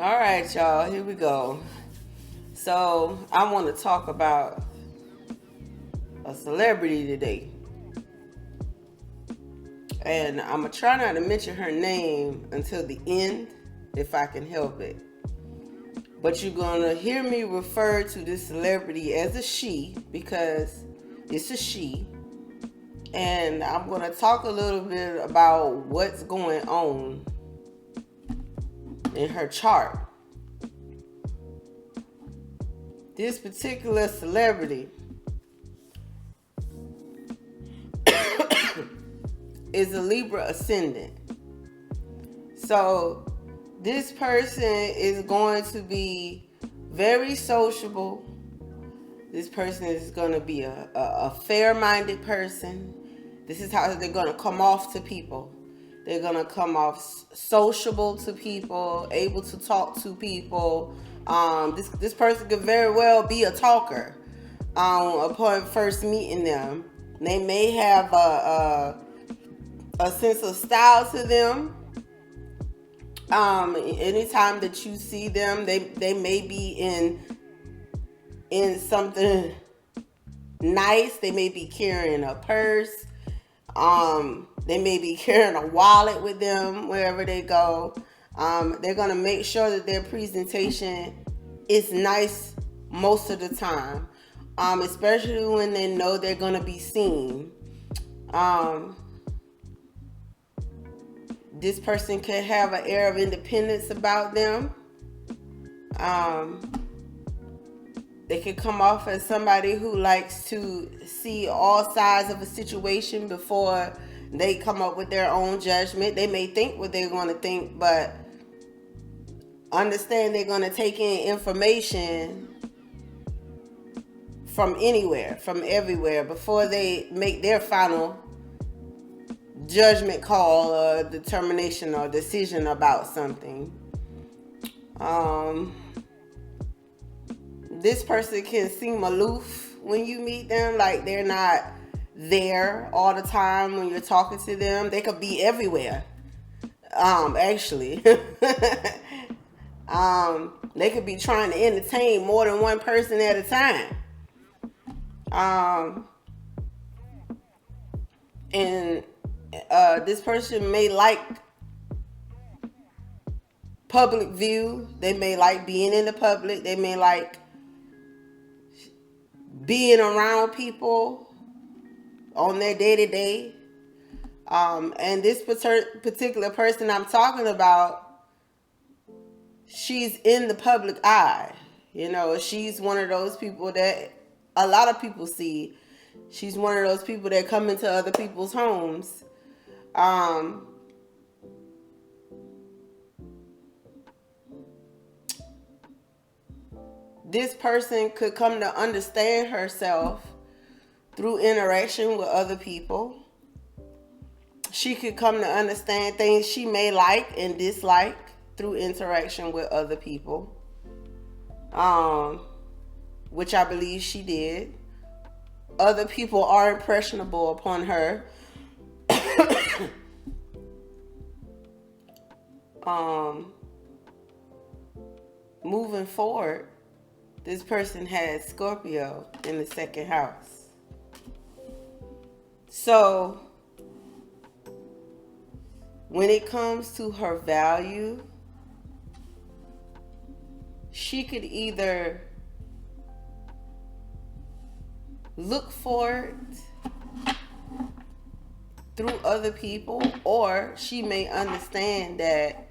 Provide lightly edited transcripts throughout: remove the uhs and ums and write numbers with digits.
All right, y'all, here we go. So, I want to talk about a celebrity today. And I'm going to try not to mention her name until the end, if I can help it. But you're going to hear me refer to this celebrity as a she because it's a she. And I'm going to talk a little bit about what's going on in her chart. This particular celebrity is a Libra ascendant. So this person is going to be very sociable. This person is going to be a fair-minded person. This is how they're going to come off to people. They're going to come off sociable to people, able to talk to people. This person could very well be a talker upon first meeting them. They may have a sense of style to them. Anytime that you see them, they may be in something nice. They may be carrying a purse. They may be carrying a wallet with them wherever they go. They're gonna make sure that their presentation is nice most of the time, especially when they know they're gonna be seen. This person could have an air of independence about them. They could come off as somebody who likes to see all sides of a situation before they come up with their own judgment. They may think what they're going to think, but understand they're going to take in information from anywhere, from everywhere, before they make their final judgment call or determination or decision about something. This person can seem aloof when you meet them, like they're not there all the time when you're talking to them. They could be everywhere. Actually. They could be trying to entertain more than one person at a time. And this person may like public view. They may like being in the public. They may like being around people on their day-to-day. And this particular person I'm talking about, she's in the public eye. You know, she's one of those people that a lot of people see. She's one of those people that come into other people's homes. This person could come to understand herself through interaction with other people. She could come to understand things she may like and dislike through interaction with other people, which I believe she did. Other people are impressionable upon her. Moving forward, this person has Scorpio in the second house. So, when it comes to her value, she could either look for it through other people, or she may understand that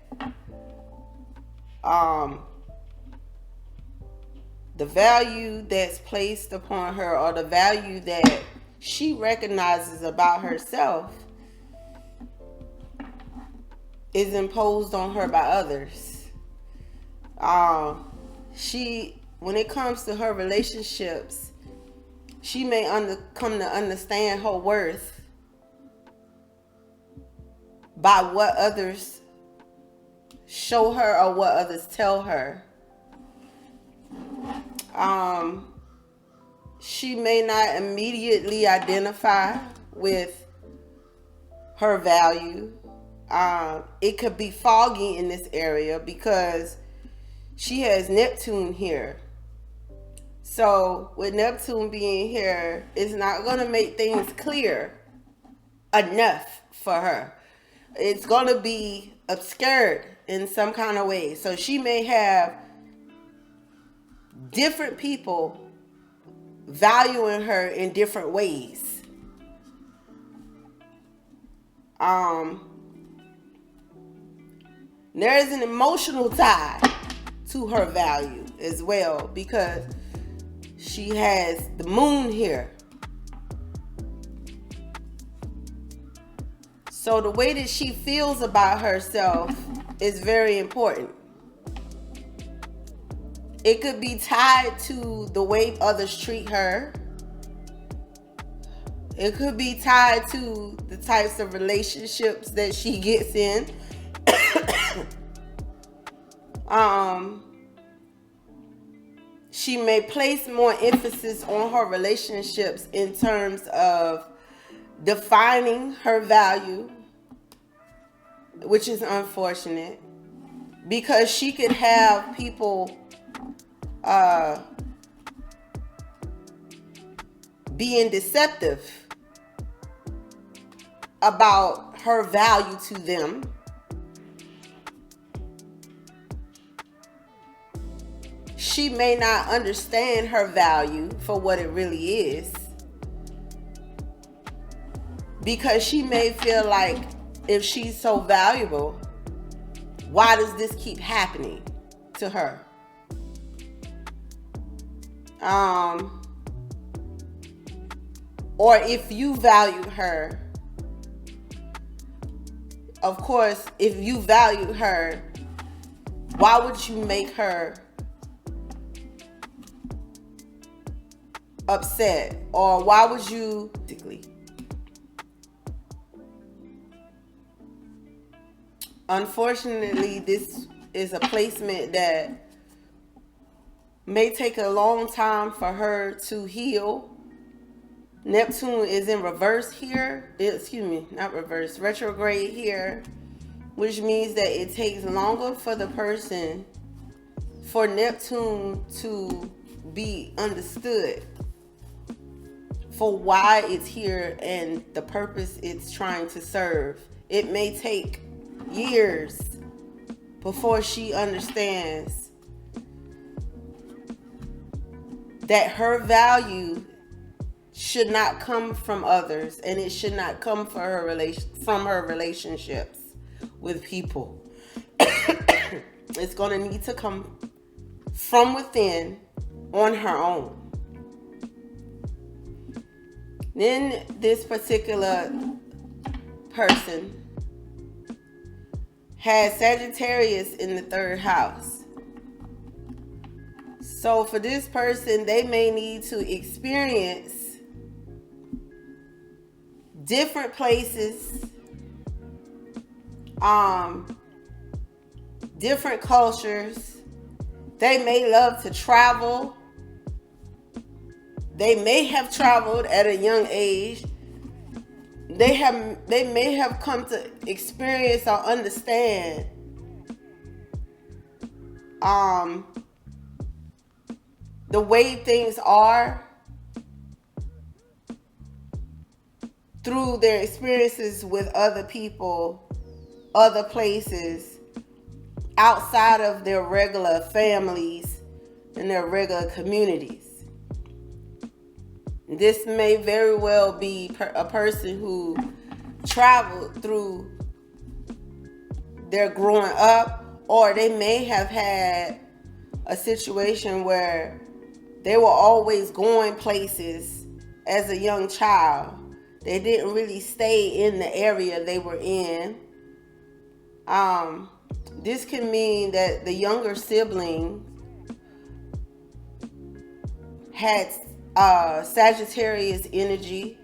the value that's placed upon her, or the value that she recognizes about herself, is imposed on her by others. When it comes to her relationships, she may come to understand her worth by what others show her or what others tell her. She may not immediately identify with her value. It could be foggy in this area because she has Neptune here. So with Neptune being here, it's not going to make things clear enough for her. It's going to be obscured in some kind of way. So she may have different people valuing her in different ways. There is an emotional tie to her value as well, because she has the moon here. So the way that she feels about herself is very important. It could be tied to the way others treat her. It could be tied to the types of relationships that she gets in. She may place more emphasis on her relationships in terms of defining her value, which is unfortunate, because she could have people being deceptive about her value to them. She may not understand her value for what it really is, because she may feel like, if she's so valuable, why does this keep happening to her? Or if you value her, of course, if you value her, why would you make her upset? Or why would you... Unfortunately, this is a placement that may take a long time for her to heal. Neptune is in reverse here. Excuse me, not reverse, retrograde here, which means that it takes longer for the person, for Neptune to be understood for why it's here and the purpose it's trying to serve. It may take years before she understands that her value should not come from others, and it should not come from her relationships with people. It's going to need to come from within on her own. Then this particular person has Sagittarius in the 3rd house. So for this person, they may need to experience different places, different cultures. They may love to travel. They may have traveled at a young age. They may have come to experience or understand the way things are through their experiences with other people, other places, outside of their regular families and their regular communities. This may very well be a person who traveled through their growing up, or they may have had a situation where they were always going places as a young child. They didn't really stay in the area they were in. This can mean that the younger sibling had Sagittarius energy.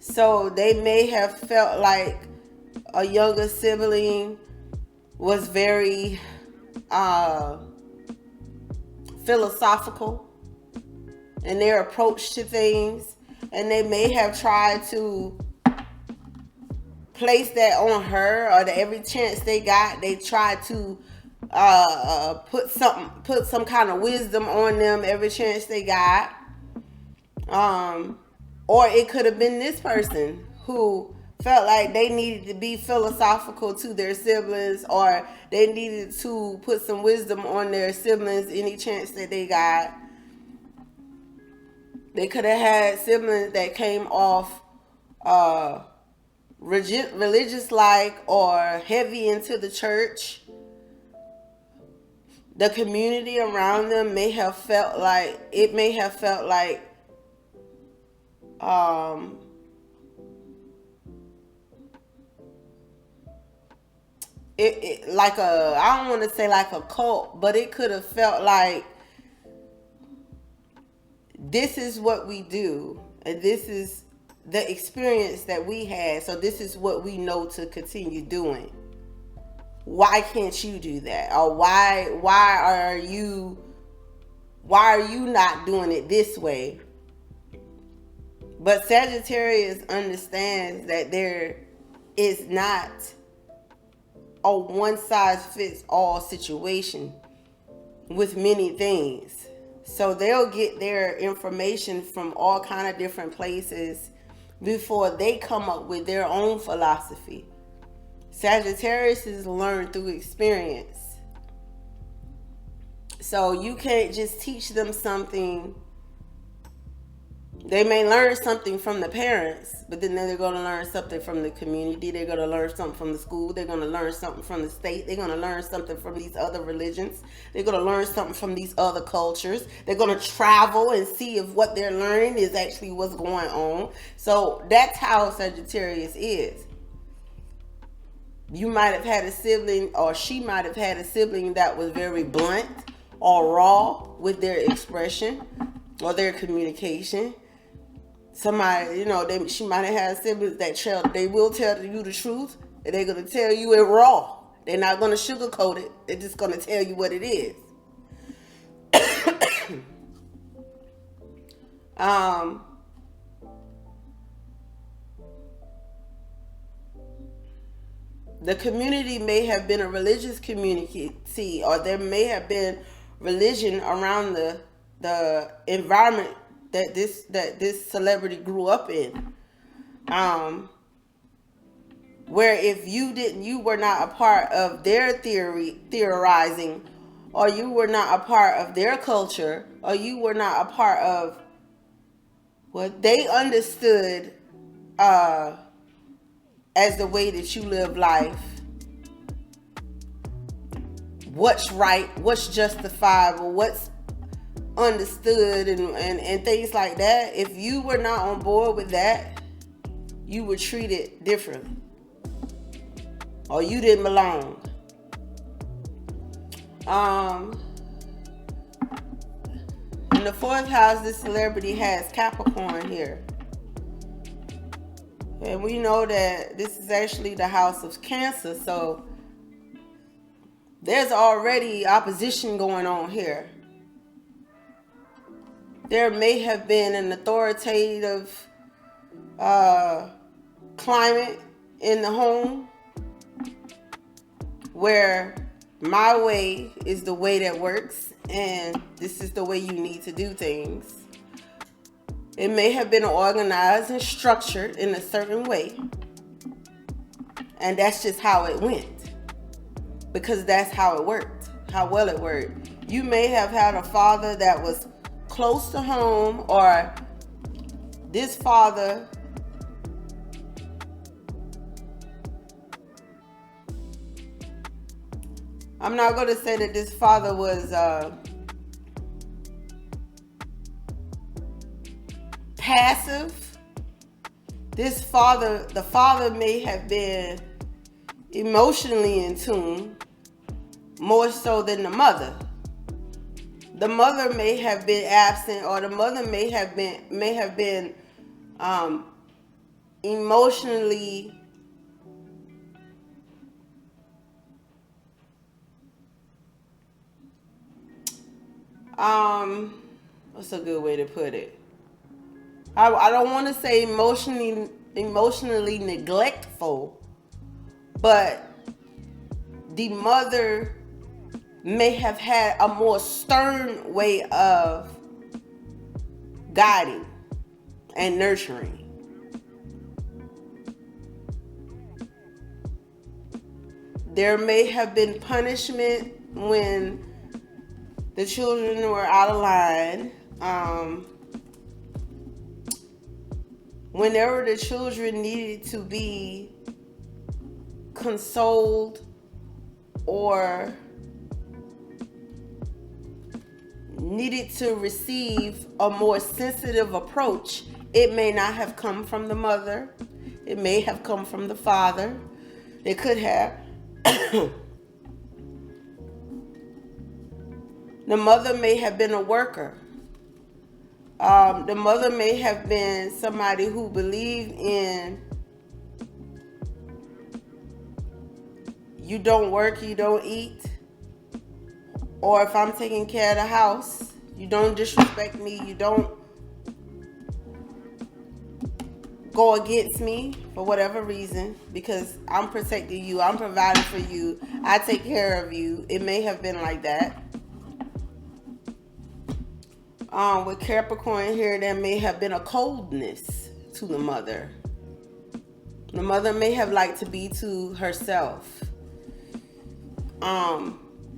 So they may have felt like a younger sibling was very philosophical in their approach to things, and they may have tried to place that on her, or that every chance they got, they tried to put some kind of wisdom on them every chance they got. Or it could have been this person who felt like they needed to be philosophical to their siblings, or they needed to put some wisdom on their siblings any chance that they got. They could have had siblings that came off religious like or heavy into the church. The community around them may have felt like it like I don't want to say like a cult, but it could have felt like this is what we do, and this is the experience that we had, so this is what we know to continue doing. Why can't you do that? Or why are you not doing it this way? But Sagittarius understands that there is not a one size fits all situation with many things. So they'll get their information from all kind of different places before they come up with their own philosophy. Sagittarius is learned through experience. So you can't just teach them something. They may learn something from the parents, but then they're going to learn something from the community. They're going to learn something from the school. They're going to learn something from the state. They're going to learn something from these other religions. They're going to learn something from these other cultures. They're going to travel and see if what they're learning is actually what's going on. So that's how Sagittarius is. You might have had a sibling, or she might have had a sibling that was very blunt or raw with their expression or their communication. Somebody, she might have had siblings that they will tell you the truth, and they're going to tell you it raw. They're not going to sugarcoat it. They're just going to tell you what it is. The community may have been a religious community, or there may have been religion around the environment that this celebrity grew up in, where if you were not a part of their theorizing, or you were not a part of their culture, or you were not a part of what they understood as the way that you live life, what's right, what's justifiable, what's understood, and things like that. If you were not on board with that, you were treated differently, or you didn't belong. In the fourth house, this celebrity has Capricorn here, and we know that this is actually the house of Cancer, so there's already opposition going on here. There may have been an authoritative climate in the home where my way is the way that works, and this is the way you need to do things. It may have been organized and structured in a certain way, and that's just how it went, because that's how it worked, how well it worked. You may have had a father that was close to home, or this father I'm not going to say that this father was passive. The father may have been emotionally in tune more so than the mother. The mother may have been absent, or the mother may have been emotionally what's a good way to put it? I don't want to say emotionally neglectful, but the mother may have had a more stern way of guiding and nurturing. There may have been punishment when the children were out of line. Whenever the children needed to be consoled or needed to receive a more sensitive approach, it may not have come from the mother. It may have come from the father. It could have. The mother may have been a worker. The mother may have been somebody who believed in you don't work, you don't eat. Or if I'm taking care of the house, you don't disrespect me, you don't go against me for whatever reason, because I'm protecting you, I'm providing for you, I take care of you. It may have been like that. With Capricorn here, there may have been a coldness to the mother. The mother may have liked to be to herself.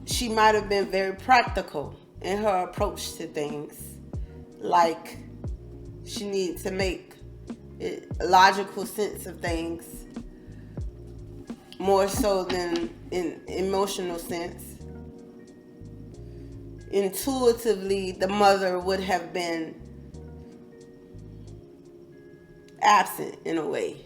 She might have been very practical in her approach to things. Like, she needed to make a logical sense of things more so than in emotional sense. Intuitively, the mother would have been absent in a way.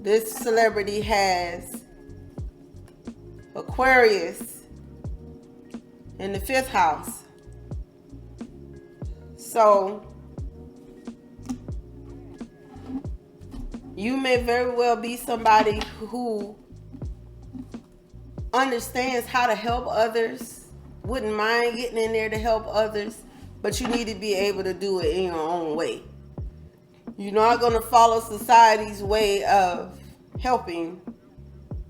This celebrity has Aquarius in the 5th house. So you may very well be somebody who understands how to help others, wouldn't mind getting in there to help others, but you need to be able to do it in your own way. You're not going to follow society's way of helping.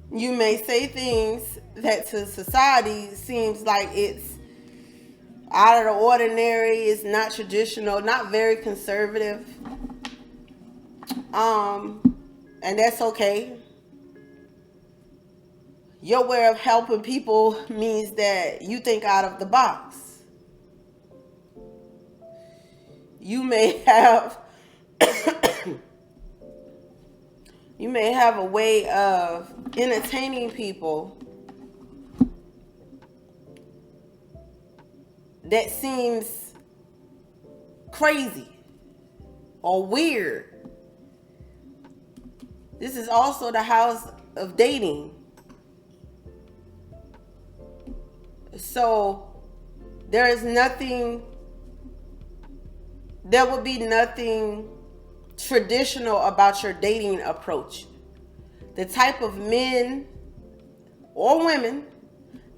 You may say things that to society seems like it's out of the ordinary, it's not traditional, not very conservative. And that's okay. Your way of helping people means that you think out of the box. You may have you may have a way of entertaining people that seems crazy or weird. This is also the house of dating. So there would be nothing traditional about your dating approach. The type of men or women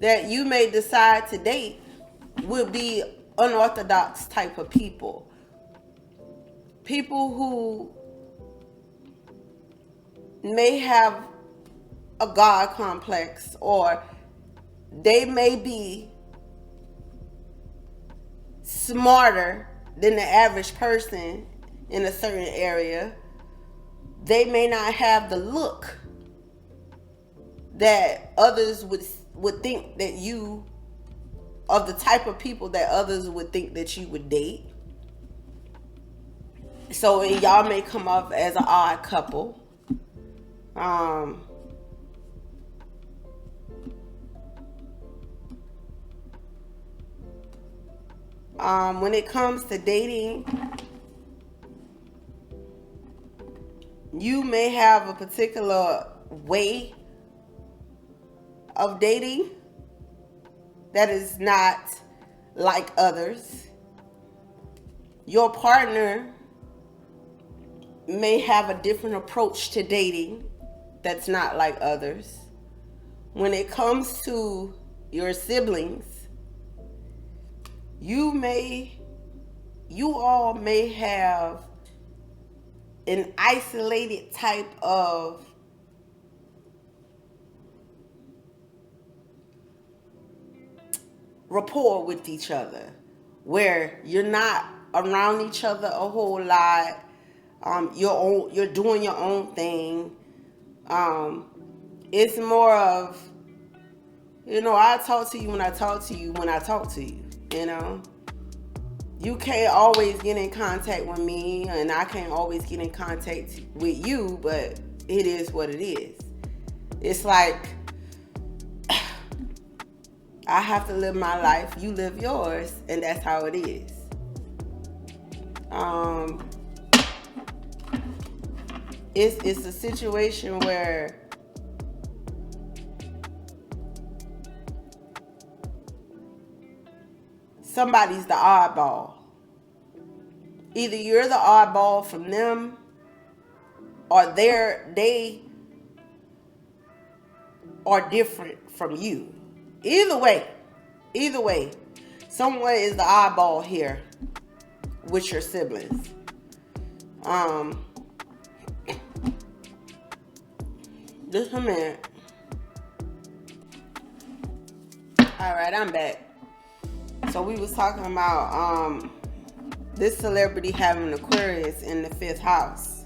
that you may decide to date would be unorthodox type of people. People who may have a God complex, or they may be smarter than the average person in a certain area. They may not have the look that others would think that you, of the type of people that others would think that you would date. So y'all may come off as an odd couple. When it comes to dating, you may have a particular way of dating that is not like others. Your partner may have a different approach to dating that's not like others. When it comes to your siblings, you all may have an isolated type of rapport with each other, where you're not around each other a whole lot. You're doing your own thing. It's more of, I talk to you when I talk to you when I talk to you. You can't always get in contact with me, and I can't always get in contact with you, but it is what it is. It's like, I have to live my life, you live yours, and that's how it is. It's a situation where somebody's the oddball. Either you're the oddball from them, or they are different from you. Either way, someone is the oddball here with your siblings. Just a minute. All right, I'm back. So we was talking about this celebrity having an Aquarius in the 5th house.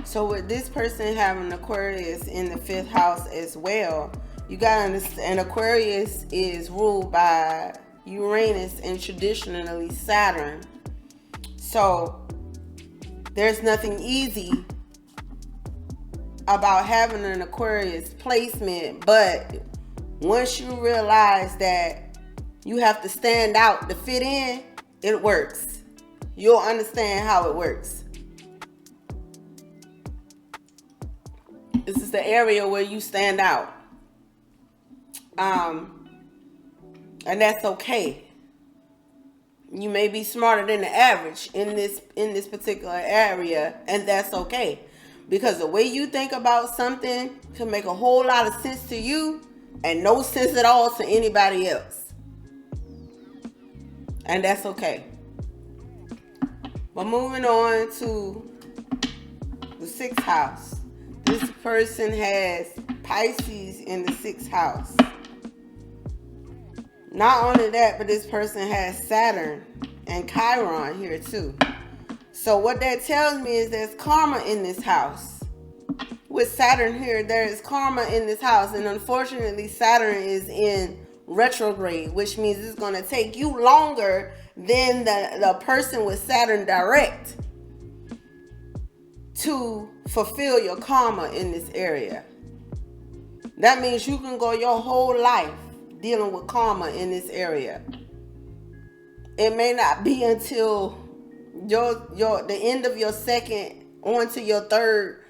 So with this person having Aquarius in the 5th house as well, you gotta understand, Aquarius is ruled by Uranus and traditionally Saturn. So there's nothing easy about having an Aquarius placement, but once you realize that you have to stand out to fit in, it works. You'll understand how it works. This is the area where you stand out. And that's okay. You may be smarter than the average in this particular area, and that's okay. Because the way you think about something can make a whole lot of sense to you and no sense at all to anybody else. And that's okay. But moving on to the 6th house. This person has Pisces in the 6th house. Not only that, but this person has Saturn and Chiron here too. So what that tells me is there's karma in this house. With Saturn here, there is karma in this house. And unfortunately, Saturn is in retrograde, which means it's going to take you longer than the person with Saturn direct to fulfill your karma in this area. That means you can go your whole life dealing with karma in this area. It may not be until the end of your second on to your third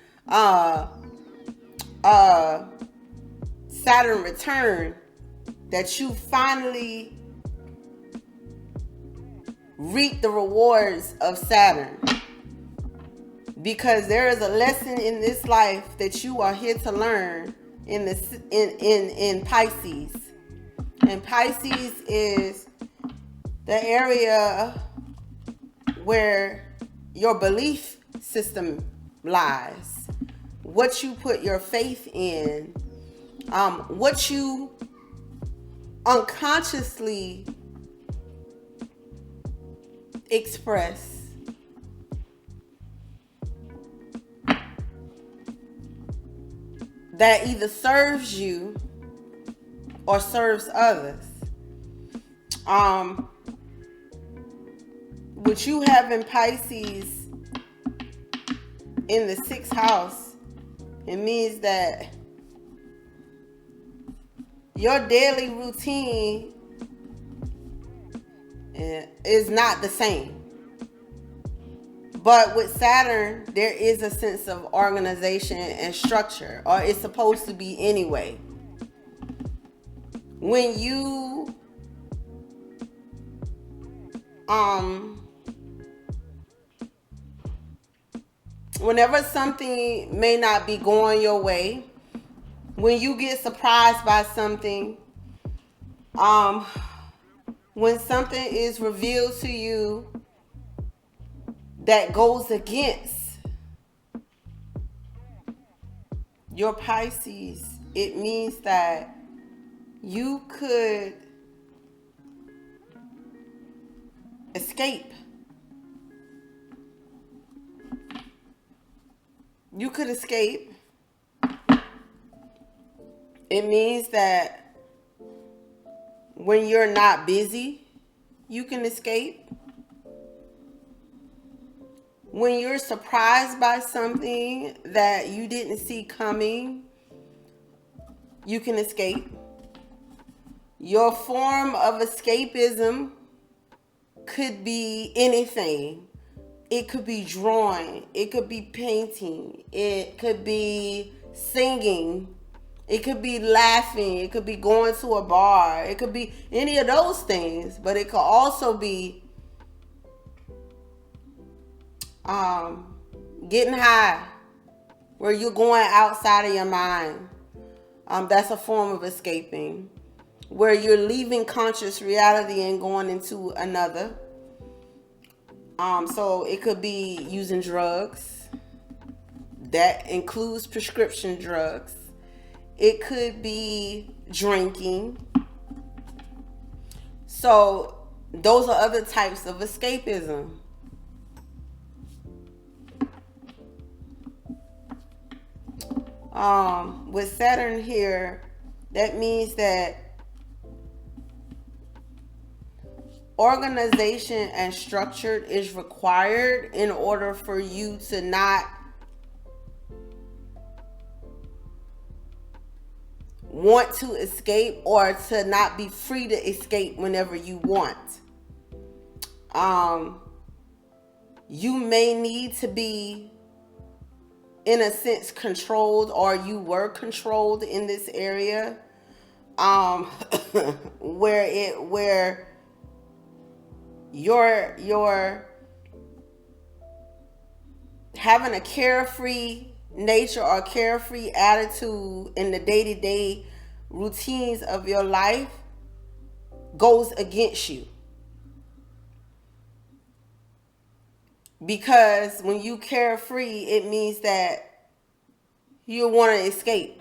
Saturn return that you finally reap the rewards of Saturn. Because there is a lesson in this life that you are here to learn in Pisces. And Pisces is the area where your belief system lies. What you put your faith in. What you unconsciously express. That either serves you or serves others. What you have in Pisces in the 6th house, it means that your daily routine is not the same. But with Saturn, there is a sense of organization and structure, or it's supposed to be anyway. When you whenever something may not be going your way, when you get surprised by something, when something is revealed to you that goes against Your Pisces, it means that you could escape. You could escape. It means that when you're not busy, you can escape. When you're surprised by something that you didn't see coming, you can escape. Your form of escapism could be anything. It could be drawing. It could be painting. It could be singing. It could be laughing. It could be going to a bar. It could be any of those things. But it could also be getting high, where you're going outside of your mind. That's a form of escaping, where you're leaving conscious reality and going into another. So it could be using drugs. That includes prescription drugs. It could be drinking. So those are other types of escapism. With Saturn here, that means that organization and structure is required in order for you to not want to escape, or to not be free to escape whenever you want. You may need to be, in a sense, controlled, or you were controlled in this area, where you're having a carefree nature or carefree attitude in the day-to-day routines of your life goes against you. Because when you carefree, it means that you want to escape.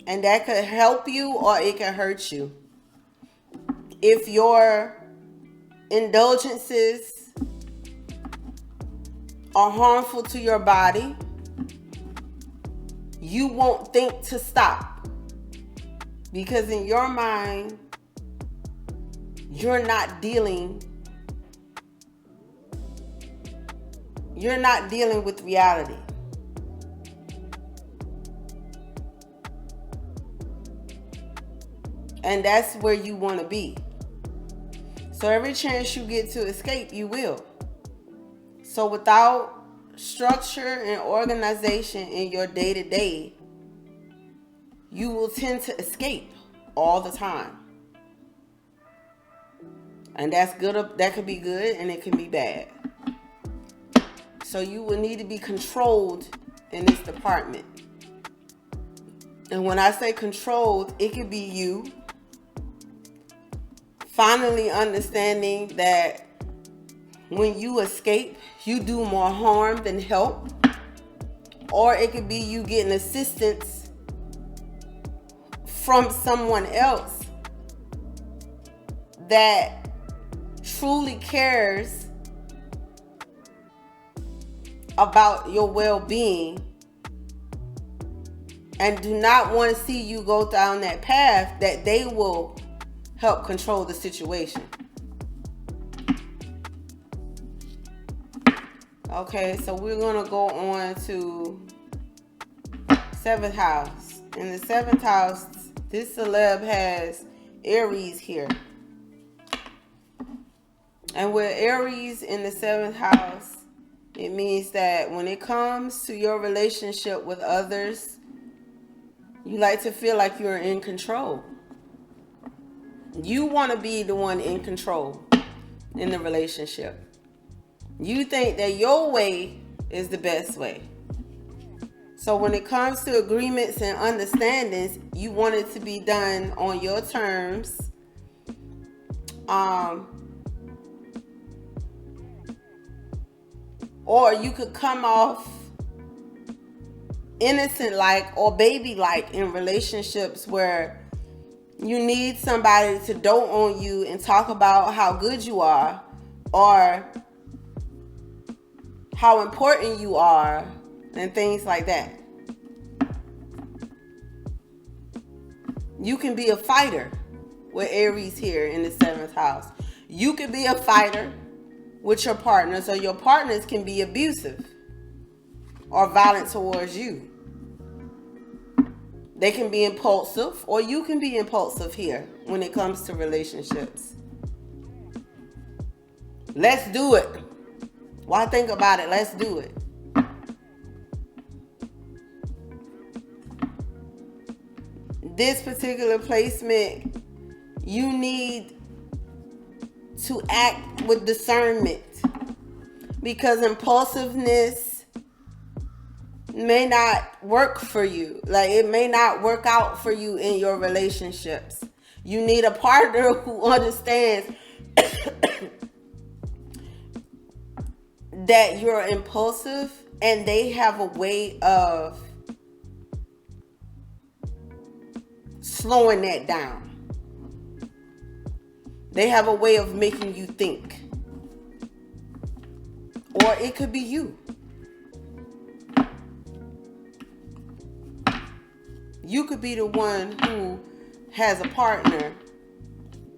And that could help you or it can hurt you. If your indulgences are harmful to your body, you won't think to stop. Because in your mind, you're not dealing with reality. And that's where you want to be. So every chance you get to escape, you will. So without structure and organization in your day-to-day, you will tend to escape all the time. And that's good. That could be good and it can be bad. So you will need to be controlled in this department. And when I say controlled, it could be you finally understanding that when you escape, you do more harm than help. Or it could be you getting assistance from someone else that truly cares about your well-being and do not want to see you go down that path, that they will help control the situation. Okay, so we're going to go on to 7th house. In the 7th house, this celeb has Aries here. And with Aries in the 7th house, it means that when it comes to your relationship with others, you like to feel like you're in control. You want to be the one in control in the relationship. You think that your way is the best way. So when it comes to agreements and understandings, you want it to be done on your terms. Or you could come off innocent like or baby like in relationships where you need somebody to dote on you and talk about how good you are or how important you are and things like that. You can be a fighter with Aries here in the 7th house. You can be a fighter with your partners, or your partners can be abusive or violent towards you. They can be impulsive, or you can be impulsive here when it comes to relationships. Let's do it. Why think about it? Let's do it. This particular placement, you need to act with discernment, because impulsiveness may not work for you. Like, it may not work out for you in your relationships. You need a partner who understands that you're impulsive, and they have a way of slowing that down. They have a way of making you think. Or it could be you. You could be the one who has a partner,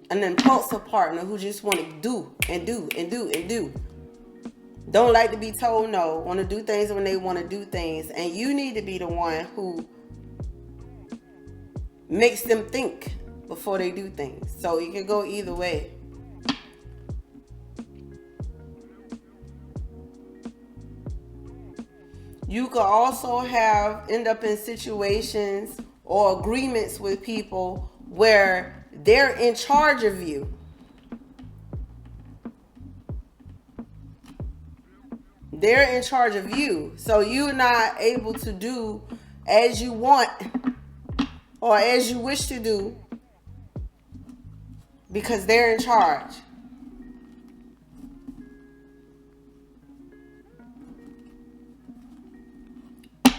an impulsive partner who just want to do and do and do and do. Don't like to be told no, want to do things when they want to do things. And you need to be the one who makes them think before they do things. So it can go either way. You could also end up in situations or agreements with people where they're in charge of you. They're in charge of you. So you're not able to do as you want or as you wish to do because they're in charge.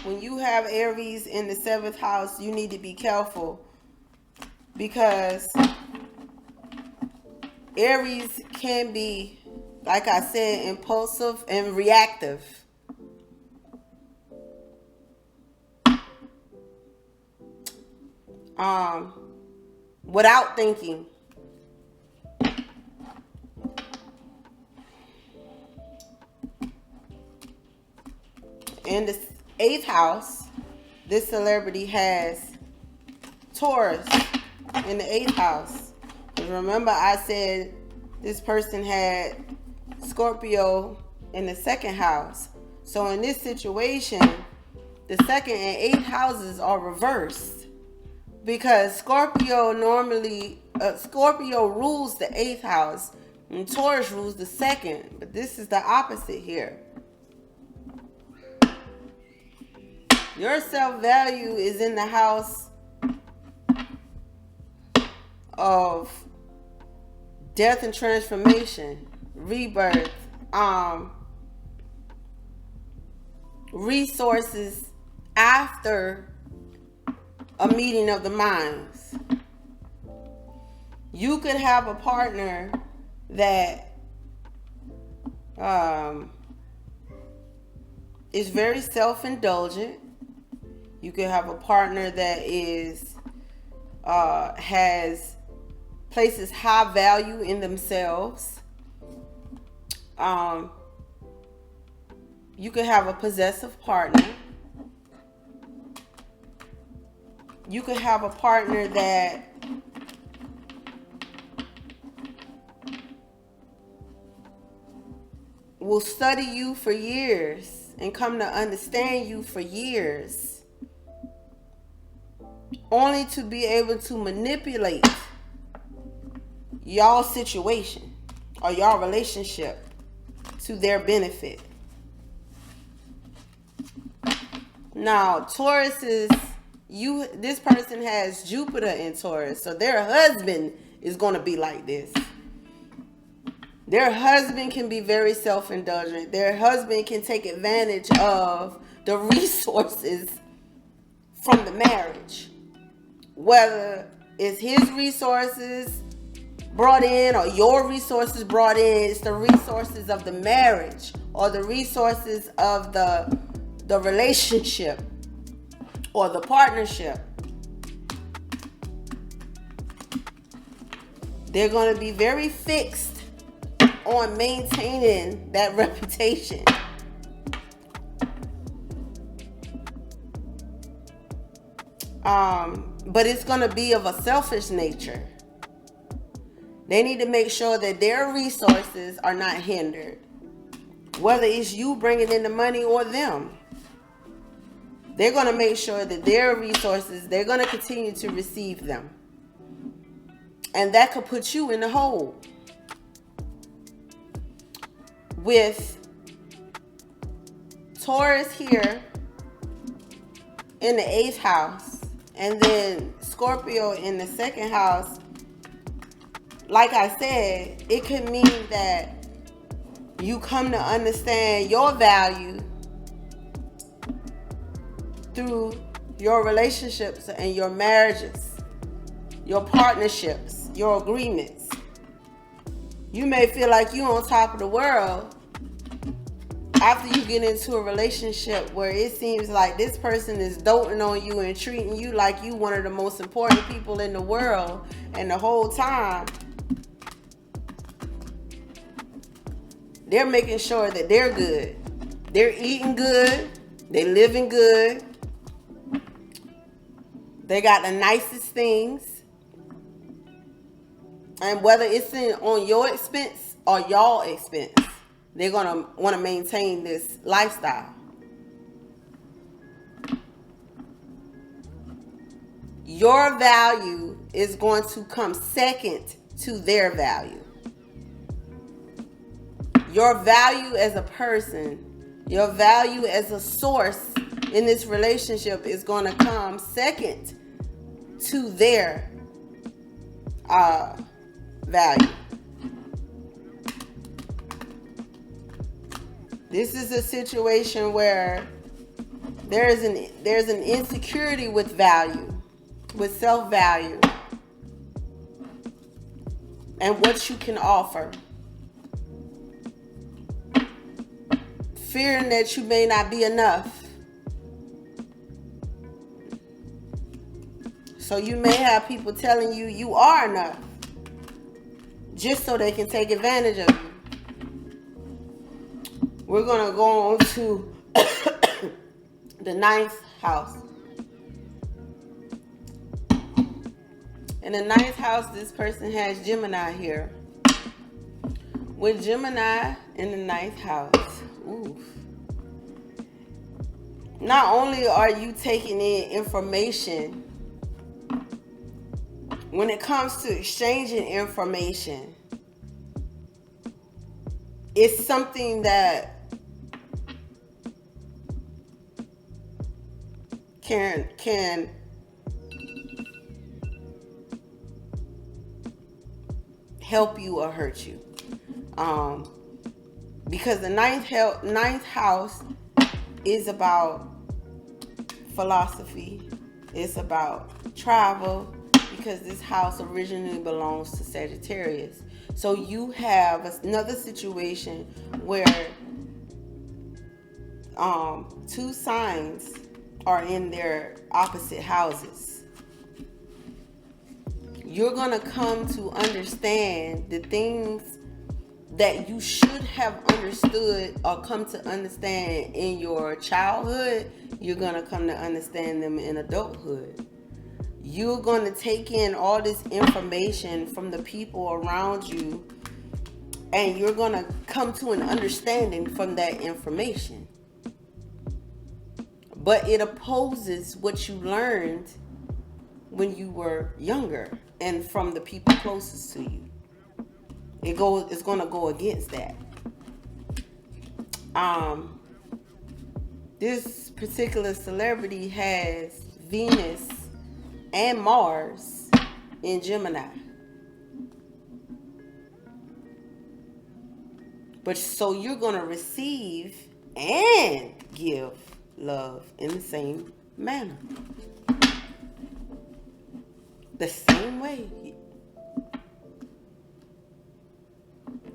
When you have Aries in the 7th house, you need to be careful, because Aries can be, like I said, impulsive and reactive. Without thinking. In the 8th house, this celebrity has Taurus in the 8th house. Because remember, I said this person had Scorpio in the 2nd house. So in this situation, the 2nd and 8th houses are reversed. Because Scorpio rules the 8th house and Taurus rules the 2nd. But this is the opposite here. Your self-value is in the house of death and transformation, rebirth, resources after a meeting of the minds. You could have a partner that is very self-indulgent. You could have a partner that places high value in themselves. You could have a possessive partner. You could have a partner that will study you for years and come to understand you for years, only to be able to manipulate y'all situation or y'all relationship to their benefit. Now, Taurus this person has Jupiter in Taurus, so their husband is going to be like this. Their husband can be very self-indulgent. Their husband can take advantage of the resources from the marriage. Whether it's his resources brought in or your resources brought in, it's the resources of the marriage or the resources of the relationship or the partnership. They're going to be very fixed on maintaining that reputation. But it's going to be of a selfish nature. They need to make sure that their resources are not hindered. Whether it's you bringing in the money or them. They're going to make sure that their resources, they're going to continue to receive them. And that could put you in the hole. With Taurus here in the 8th house, and then Scorpio in the 2nd house, like I said, it could mean that you come to understand your value through your relationships and your marriages, your partnerships, your agreements. You may feel like you're on top of the world after you get into a relationship where it seems like this person is doting on you and treating you like you one of the most important people in the world, and the whole time they're making sure that they're good. They're eating good. They're living good. They got the nicest things. And whether it's on your expense or y'all expense, they're going to want to maintain this lifestyle. Your value is going to come second to their value. Your value as a person, your value as a source in this relationship is going to come second to their value. This is a situation where there's an insecurity with value, with self-value, and what you can offer. Fearing that you may not be enough. So you may have people telling you you are enough, just so they can take advantage of you. We're going to go on to the 9th house. In the 9th house, this person has Gemini here. With Gemini in the 9th house, not only are you taking in information, when it comes to exchanging information, it's something that can help you or hurt you. Because the ninth house is about philosophy. It's about travel, because this house originally belongs to Sagittarius. So you have another situation where two signs are in their opposite houses. You're going to come to understand the things that you should have understood or come to understand in your childhood. You're going to come to understand them in adulthood. You're going to take in all this information from the people around you, and you're going to come to an understanding from that information. But it opposes what you learned when you were younger and from the people closest to you. It's going to go against that. This particular celebrity has Venus and Mars in Gemini. But so you're going to receive and give love in the same manner. The same way.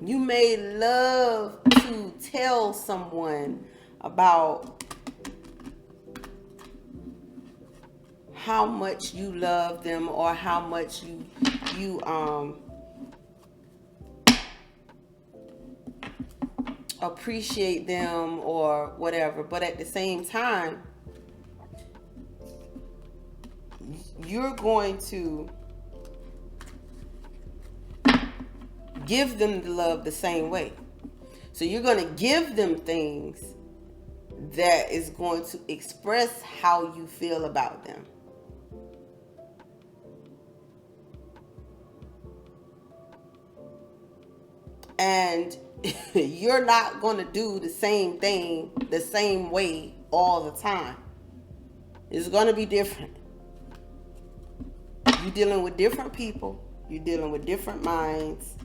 You may love to tell someone about how much you love them or how much you appreciate them or whatever, but at the same time you're going to give them the love the same way. So you're going to give them things that is going to express how you feel about them. And you're not going to do the same thing the same way all the time. It's going to be different. You're dealing with different people. You're dealing with different minds.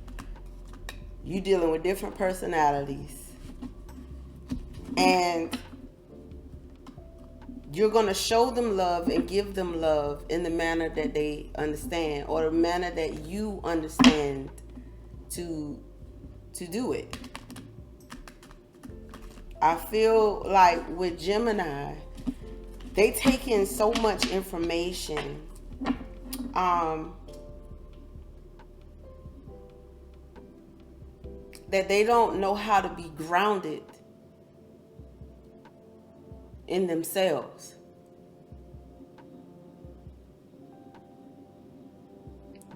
You're dealing with different personalities. And you're going to show them love and give them love in the manner that they understand, or the manner that you understand to do it. I feel like with Gemini, they take in so much information that they don't know how to be grounded in themselves.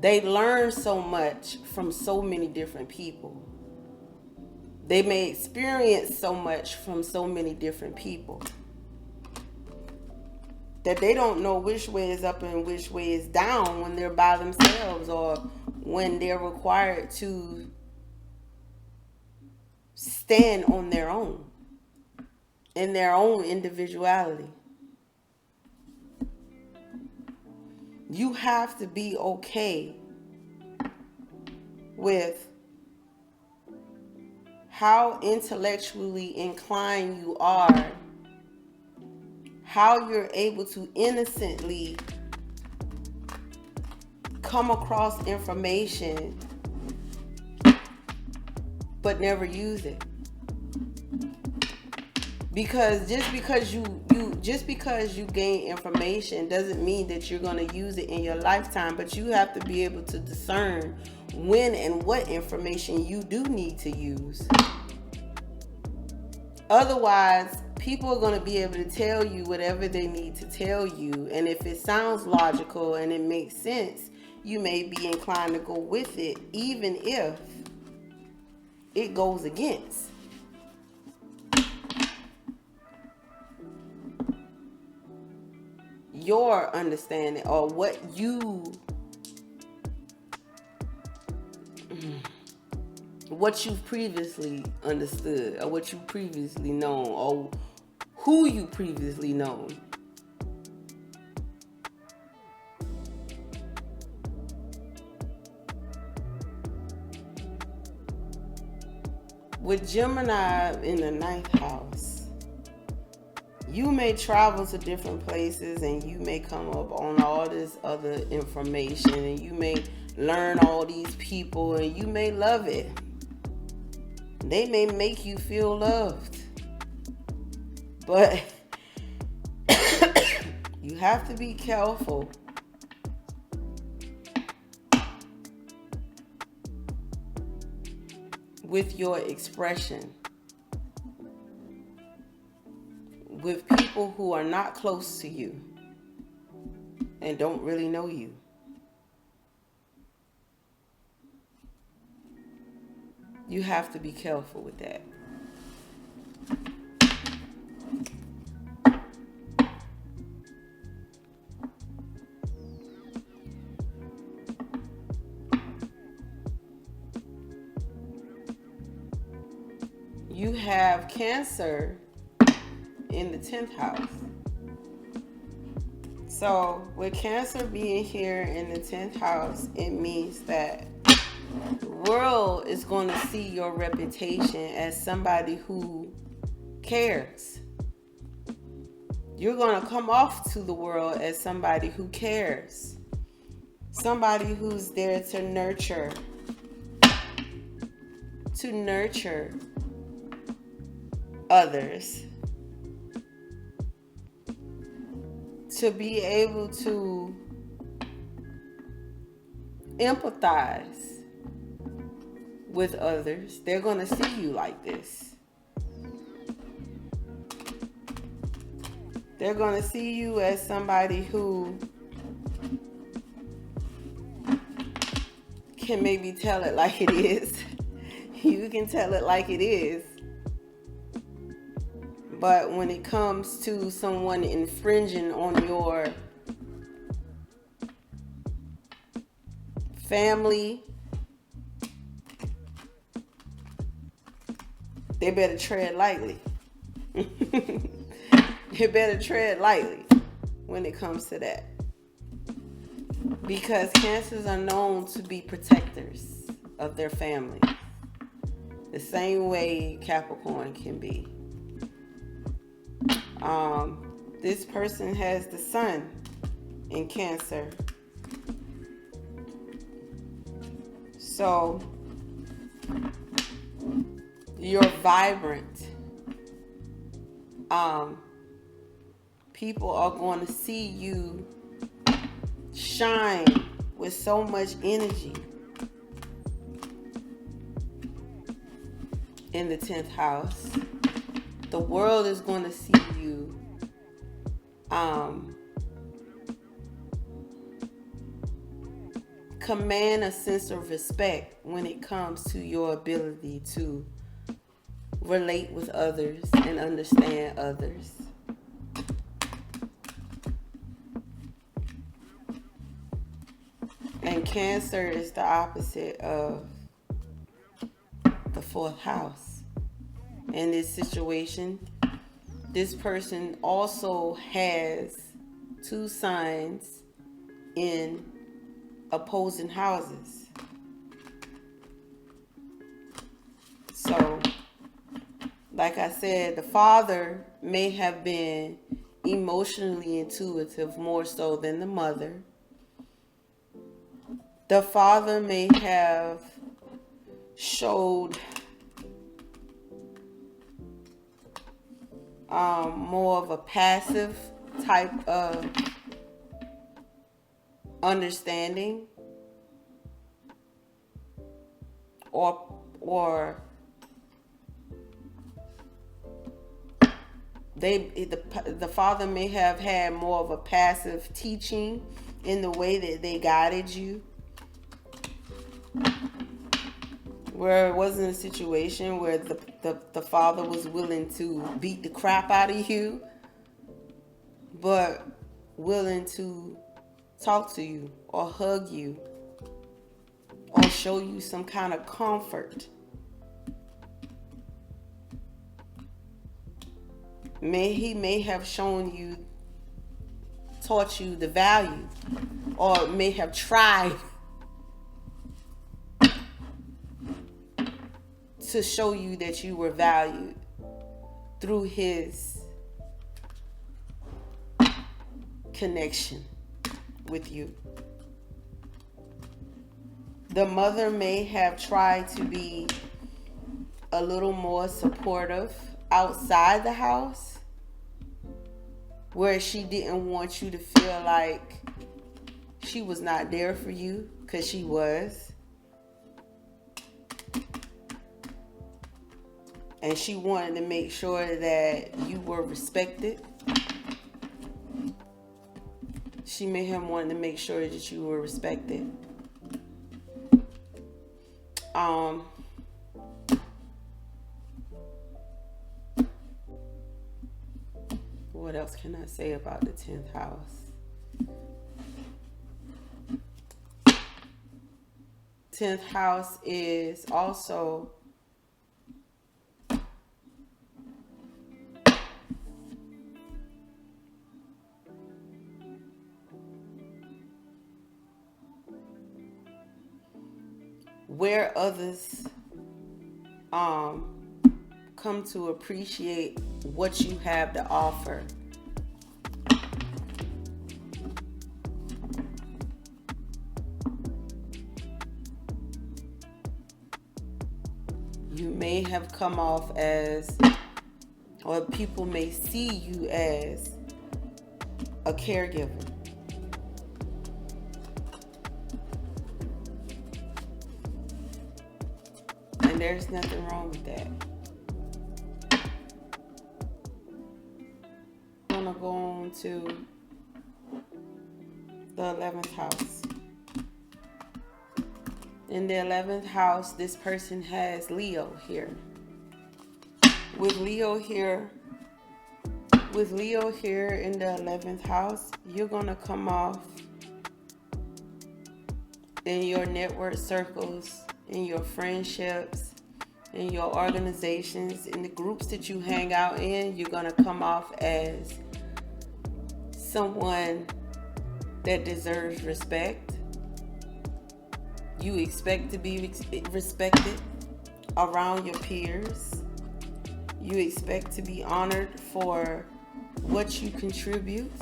They learn so much from so many different people. They may experience so much from so many different people that they don't know which way is up and which way is down when they're by themselves, or when they're required to stand on their own, in their own individuality. You have to be okay with how intellectually inclined you are, how you're able to innocently come across information but never use it. Because just because you gain information doesn't mean that you're going to use it in your lifetime, but you have to be able to discern when and what information you do need to use. Otherwise, people are going to be able to tell you whatever they need to tell you, and if it sounds logical and it makes sense, you may be inclined to go with it, even if it goes against your understanding or what you you've previously understood, or what you previously known, or who you previously known. With Gemini in the 9th house, you may travel to different places and you may come up on all this other information, and you may learn all these people and you may love it. They may make you feel loved, but you have to be careful with your expression with people who are not close to you and don't really know you. You have to be careful with that. You have Cancer in the 10th house. So with Cancer being here in the 10th house, it means that The world is going to see your reputation as somebody who cares. You're going to come off to the world as somebody who cares. Somebody who's there to nurture others, to be able to empathize with others. They're going to see you like this. They're going to see you as somebody who can maybe tell it like it is. You can tell it like it is. But when it comes to someone infringing on your family, they better tread lightly. They better tread lightly when it comes to that. Because Cancers are known to be protectors of their family. The same way Capricorn can be. This person has the sun in Cancer. So you're vibrant. People are going to see you shine with so much energy in the 10th house. The world is going to see you command a sense of respect when it comes to your ability to relate with others and understand others. And Cancer is the opposite of the 4th house. In this situation, this person also has 2 signs in opposing houses. So, like I said, the father may have been emotionally intuitive more so than the mother. The father may have showed more of a passive type of understanding, or the father may have had more of a passive teaching in the way that they guided you, where it wasn't a situation where the father was willing to beat the crap out of you, but willing to talk to you or hug you or show you some kind of comfort. He may have taught you the value, or may have tried to show you that you were valued through his connection with you. The mother may have tried to be a little more supportive outside the house, where she didn't want you to feel like she was not there for you, because she was. And she wanted to make sure that you were respected. She may have wanted to make sure that you were respected. What else can I say about the 10th house? 10th house is also where others come to appreciate what you have to offer. You may have come off as, or people may see you as, a caregiver. And there's nothing wrong with that. I'm going to go on to the 11th house. In the 11th house, this person has Leo here. With Leo here in the 11th house, you're going to come off in your network circles, in your friendships, in your organizations, in the groups that you hang out in. You're going to come off as someone that deserves respect. You expect to be respected around your peers. You expect to be honored for what you contribute.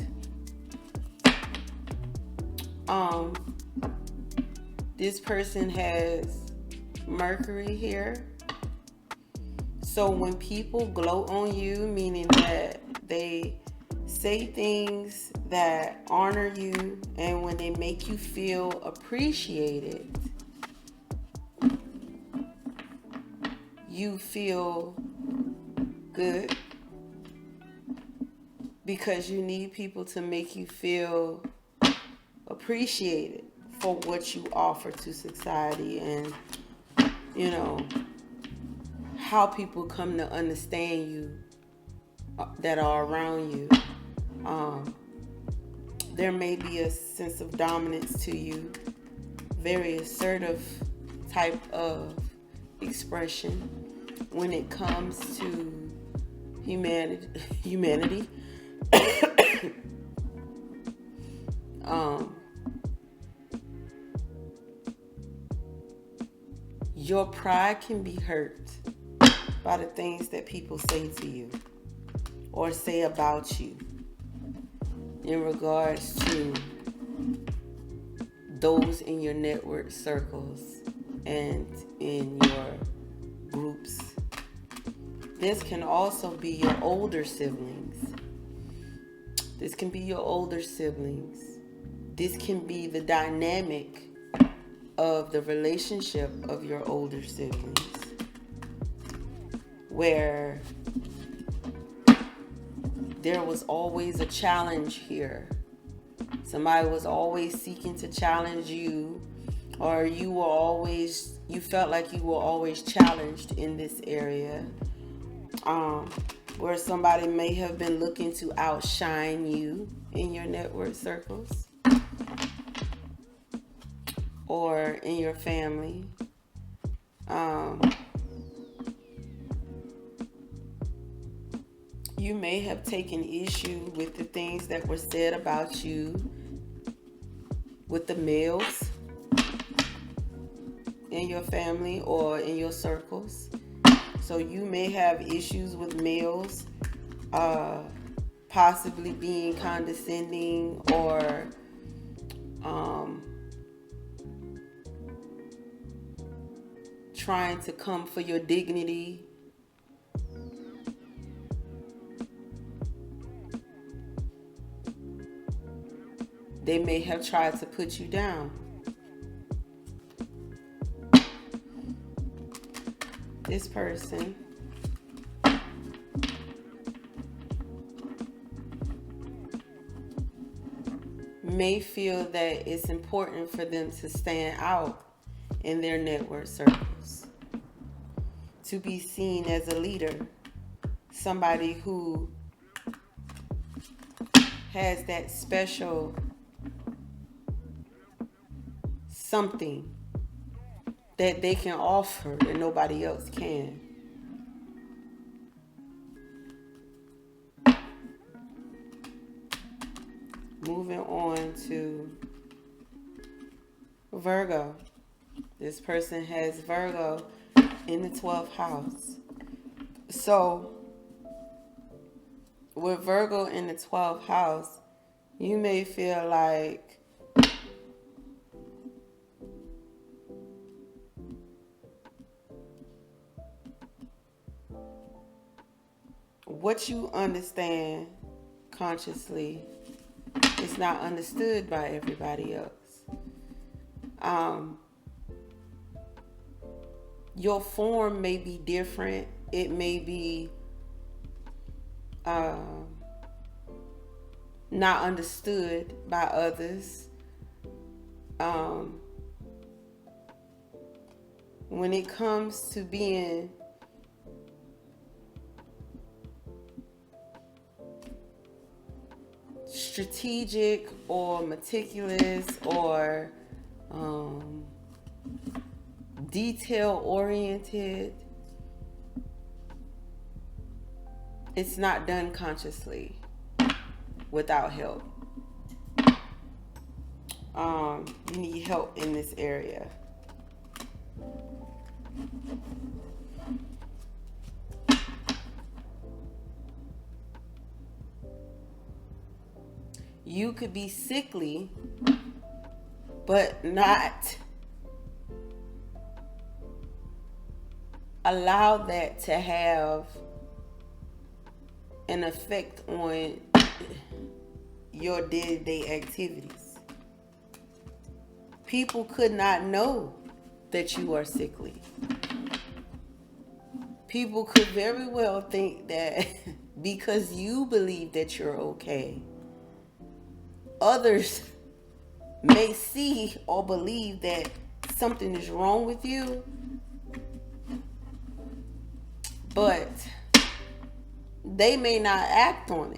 This person has Mercury here. So when people gloat on you, meaning that they say things that honor you, and when they make you feel appreciated, you feel good, because you need people to make you feel appreciated for what you offer to society, and how people come to understand you that are around you. There may be a sense of dominance to you, very assertive type of expression when it comes to humanity. Your pride can be hurt by the things that people say to you or say about you in regards to those in your network circles and in your groups. This can also be your older siblings. This can be your older siblings. This can be the dynamic of the relationship of your older siblings, where there was always a challenge here. Somebody was always seeking to challenge you, or you felt like you were always challenged in this area, where somebody may have been looking to outshine you in your network circles or in your family. You may have taken issue with the things that were said about you with the males in your family or in your circles. So you may have issues with males possibly being condescending or trying to come for your dignity. They may have tried to put you down. This person may feel that it's important for them to stand out in their network circles, to be seen as a leader, somebody who has that special something that they can offer that nobody else can. Moving on to Virgo. This person has Virgo in the 12th house. So, with Virgo in the 12th house, you may feel like what you understand consciously is not understood by everybody else. Your form may be different. It may be not understood by others. When it comes to being strategic or meticulous or detail oriented, it's not done consciously without help. You need help in this area. You could be sickly, but not allow that to have an effect on your day-to-day activities. People could not know that you are sickly. People could very well think that because you believe that you're okay, others may see or believe that something is wrong with you, but they may not act on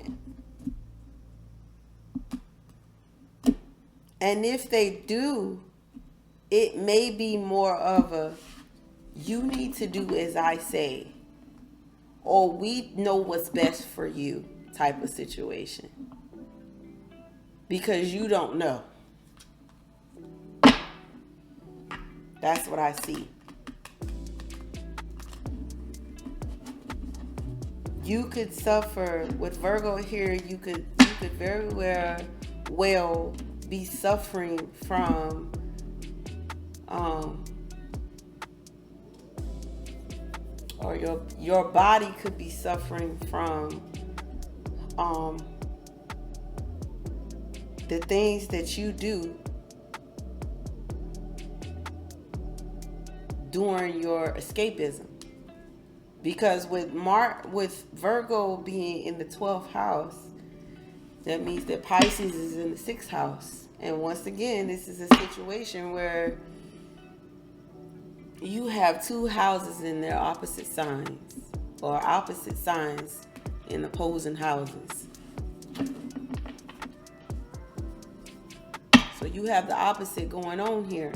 it. And if they do, it may be more of a, you need to do as I say, or we know what's best for you type of situation. Because you don't know. That's what I see. You could suffer with Virgo here. You could very well be suffering from or your body could be suffering from the things that you do during your escapism. Because with Virgo being in the 12th house, that means that Pisces is in the 6th house. And once again, this is a situation where you have two houses in their opposite signs, or opposite signs in opposing houses. So you have the opposite going on here.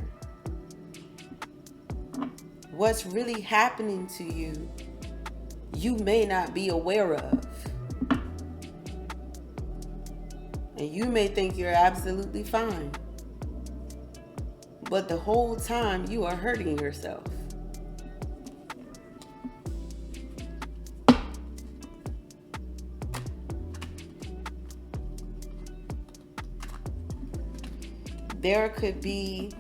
What's really happening to you, you may not be aware of. And you may think you're absolutely fine. But the whole time you are hurting yourself. There could be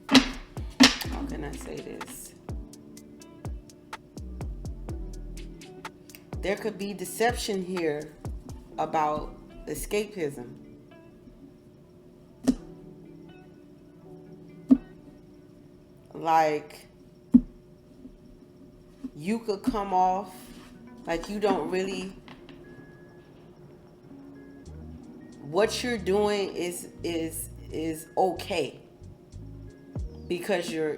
how can I say this? There could be deception here about escapism. Like, you could come off like you don't really, what you're doing is okay, because you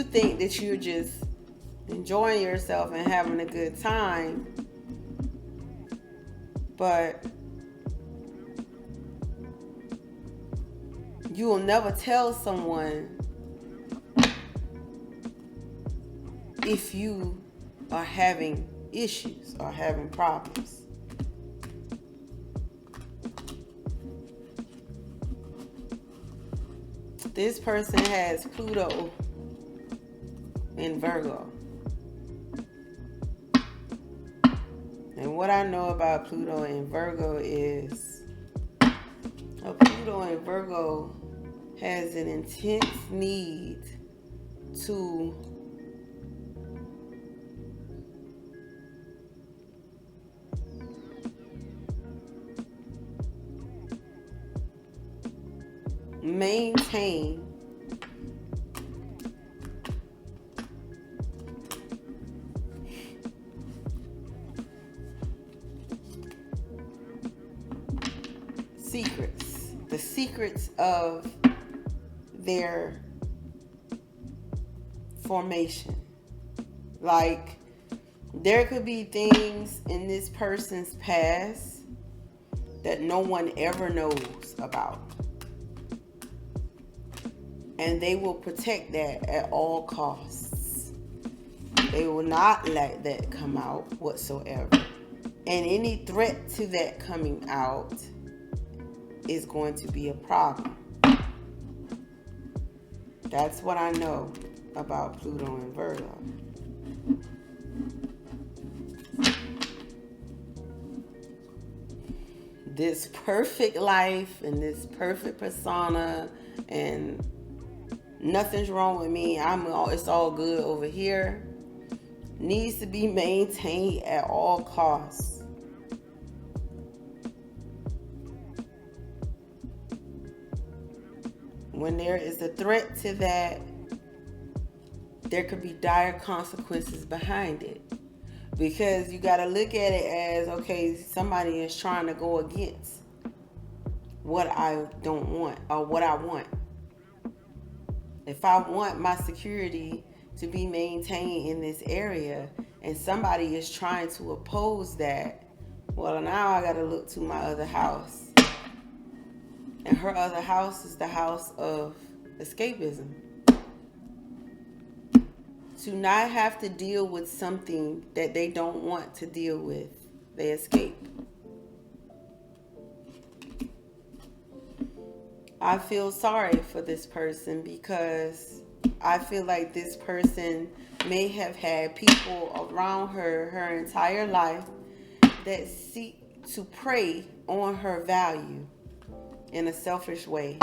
think that you're just enjoying yourself and having a good time, but you will never tell someone if you are having issues or having problems. This person has Pluto in Virgo. And what I know about Pluto in Virgo is Pluto in Virgo has an intense need to maintain secrets, the secrets of their formation. Like, there could be things in this person's past that no one ever knows about. And they will protect that at all costs. They will not let that come out whatsoever. And any threat to that coming out is going to be a problem. That's what I know about Pluto and Virgo. This perfect life and this perfect persona and nothing's wrong with me, it's all good over here, needs to be maintained at all costs. When there is a threat to that, there could be dire consequences behind it. Because you got to look at it as, okay, somebody is trying to go against what I don't want or what I want. If I want my security to be maintained in this area and somebody is trying to oppose that, well, now I got to look to my other house. And her other house is the house of escapism. To not have to deal with something that they don't want to deal with, they escape. I feel sorry for this person because I feel like this person may have had people around her entire life that seek to prey on her value in a selfish way.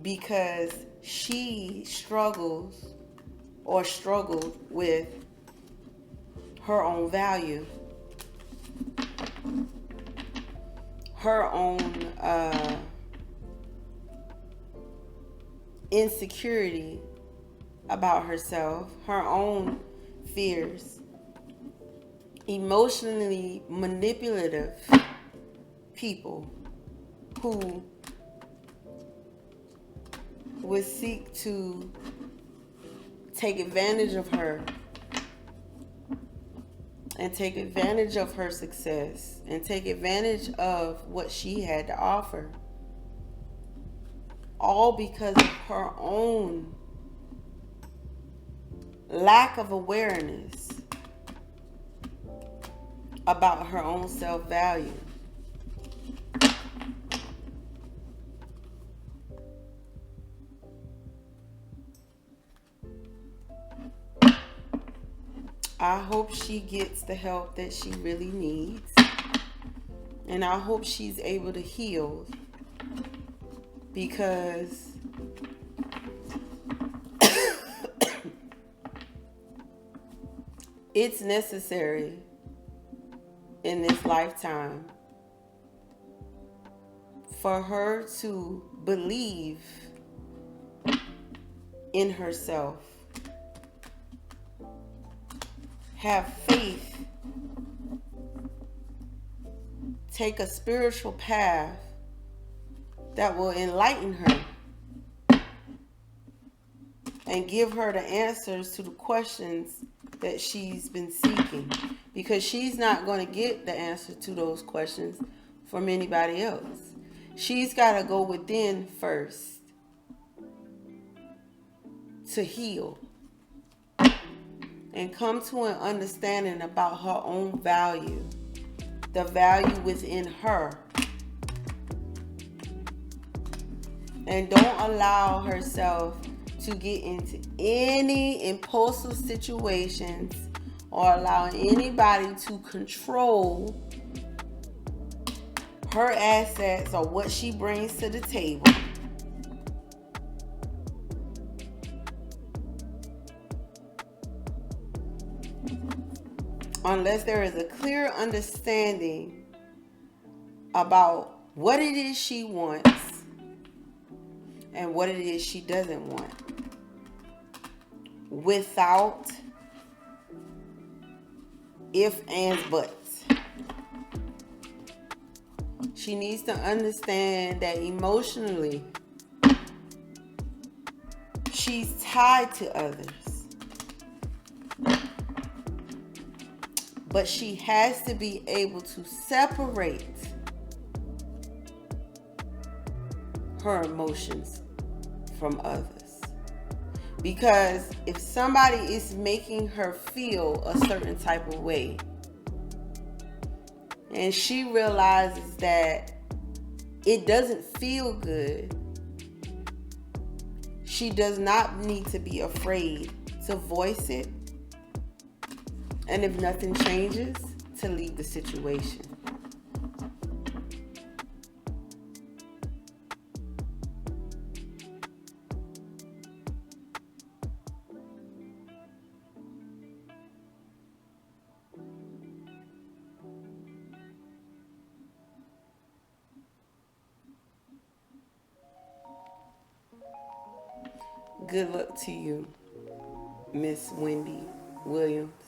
Because she struggled with her own value, her own insecurity about herself, her own fears, emotionally manipulative people who would seek to take advantage of her and take advantage of her success and take advantage of what she had to offer, all because of her own lack of awareness about her own self-value. I hope she gets the help that she really needs. And I hope she's able to heal. Because it's necessary in this lifetime for her to believe in herself. Have faith, take a spiritual path that will enlighten her and give her the answers to the questions that she's been seeking. Because she's not going to get the answer to those questions from anybody else. She's got to go within first to heal. And come to an understanding about her own value. The value within her. And don't allow herself to get into any impulsive situations or allowing anybody to control her assets or what she brings to the table. Unless there is a clear understanding about what it is she wants and what it is she doesn't want. Without if, ands, buts. She needs to understand that emotionally she's tied to others. But she has to be able to separate her emotions from others. Because if somebody is making her feel a certain type of way, and she realizes that it doesn't feel good, she does not need to be afraid to voice it. And if nothing changes, to leave the situation. Good luck to you, Miss Wendy Williams.